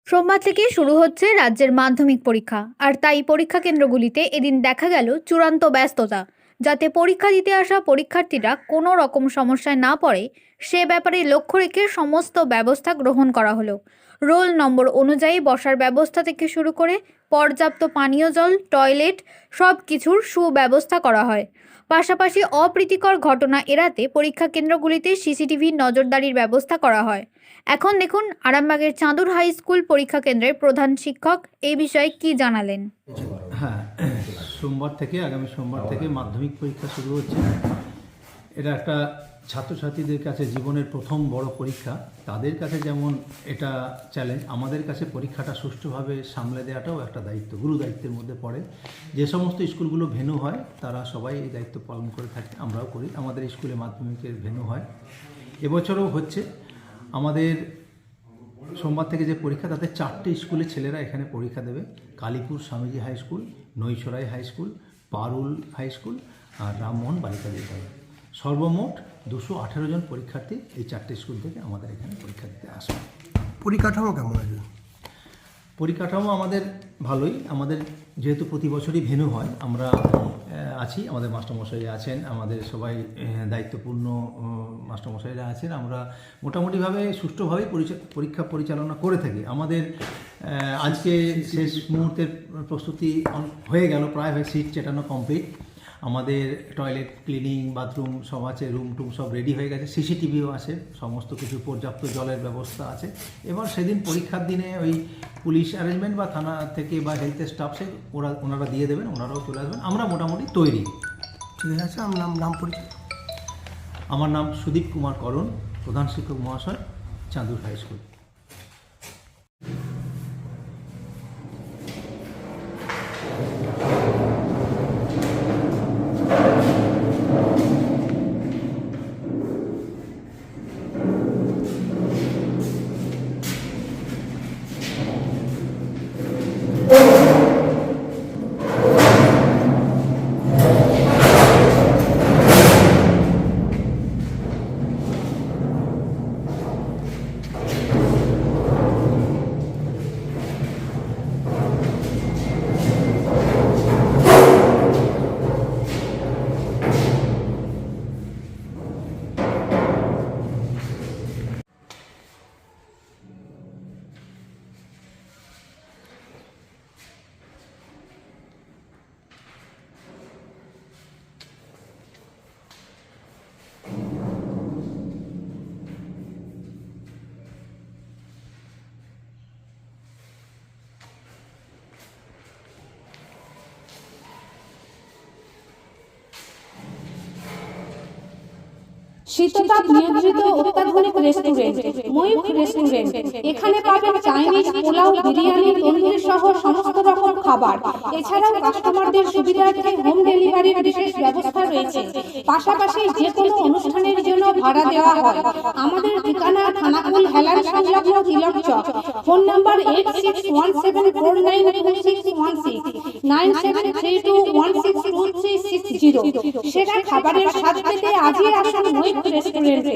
সোমবার থেকে শুরু হচ্ছে রাজ্যের মাধ্যমিক পরীক্ষা। আর তাই পরীক্ষা কেন্দ্রগুলিতে এদিন দেখা গেল চূড়ান্ত ব্যস্ততা। যাতে পরীক্ষা দিতে আসা পরীক্ষার্থীরা কোনো রকম সমস্যায় না পড়ে সে ব্যাপারে লক্ষ্য রেখে সমস্ত ব্যবস্থা গ্রহণ করা হলো। রোল নম্বর অনুযায়ী বসার ব্যবস্থা থেকে শুরু করে পর্যাপ্ত পানীয় জল, টয়লেট সব কিছুর সুব্যবস্থা করা হয়। পাশাপাশি অপ্রীতিকর ঘটনা এড়াতে পরীক্ষা কেন্দ্রগুলিতে সিসিটিভি নজরদারির ব্যবস্থা করা হয়। এখন দেখুন আরামবাগের চাঁদুর হাই স্কুল পরীক্ষা কেন্দ্রের প্রধান শিক্ষক এই বিষয়ে কি জানালেন। হ্যাঁ, আগামী সোমবার থেকে মাধ্যমিক পরীক্ষা শুরু হচ্ছে। এটা একটা ছাত্রছাত্রীদের কাছে জীবনের প্রথম বড় পরীক্ষা। তাদের কাছে যেমন এটা চ্যালেঞ্জ, আমাদের কাছে পরীক্ষাটা সুষ্ঠুভাবে সামলে দেওয়াটাও একটা দায়িত্ব, গুরু দায়িত্বের মধ্যে পড়ে। যে সমস্ত স্কুলগুলো ভেন্যু হয় তারা সবাই এই দায়িত্ব পালন করে থাকে, আমরাও করি। আমাদের স্কুলে মাধ্যমিকের ভেন্যু হয়, এবছরও হচ্ছে। আমাদের সোমবার থেকে যে পরীক্ষা, তাতে 4টে স্কুলের ছেলেরা এখানে পরীক্ষা দেবে। Kalipur Swamiji high school, Naisarai high school, Parul high school আর রামমোহন বালিকা বিদ্যালয়। সর্বমোট 218 জন পরীক্ষার্থী এই 4টে স্কুল থেকে আমাদের এখানে পরীক্ষা দিতে আসবে। পরিকাঠামো কেমন আছে? পরিকাঠামো আমাদের ভালোই। আমাদের যেহেতু প্রতি বছরই ভেন্যু হয়, আমরা আছি, আমাদের মাস্টারমশাইরা আছেন, আমাদের সবাই দায়িত্বপূর্ণ মাস্টারমশাইরা আছেন। আমরা মোটামুটিভাবে সুষ্ঠুভাবেই পরীক্ষা পরিচালনা করে থাকি। আমাদের আজকে শেষ মুহূর্তের প্রস্তুতি হয়ে গেল, প্রায় সিট চেটানো কমপ্লিট। আমাদের টয়লেট, ক্লিনিং, বাথরুম সব আছে, রুম টুম সব রেডি হয়ে গেছে, সিসিটিভিও আছে, সমস্ত কিছু, পর্যাপ্ত জলের ব্যবস্থা আছে। এবার সেদিন পরীক্ষার দিনে ওই পুলিশ অ্যারেঞ্জমেন্ট বা থানা থেকে বা হেলথের স্টাফসে ওনারা দিয়ে দেবেন, ওনারাও চলে আসবেন। আমরা মোটামুটি তৈরি। ঠিক আছে, আমার নাম পরিচয়। আমার নাম সুদীপ কুমার করণ, প্রধান শিক্ষক মহাশয়, চাঁদুর হাই স্কুল। শীততাপ নিয়ন্ত্রিত অত্যাধুনিক রেস্টুরেন্ট ময়ূখ রেস্টুরেন্ট। এখানে পাবেন চাইনিজ, পোলাও, বিরিয়ানি, তন্দুরি সহ সমস্ত রকম খাবার। এছাড়াও কাস্টমারদের সুবিধার্থে হোম ডেলিভারির বিশেষ ব্যবস্থা রয়েছে। পাশাপাশি যে কোনো অনুষ্ঠানের জন্য ভাড়া দেওয়া হয়। আমাদের ঠিকানা খানাকুল হেলান সংলগ্ন তিলক চক। Phone number 8617492616 9732162360। সেরা খাবারের স্বাদ পেতে আজই আসুন ময়ূখ রেস্টুরেন্টে।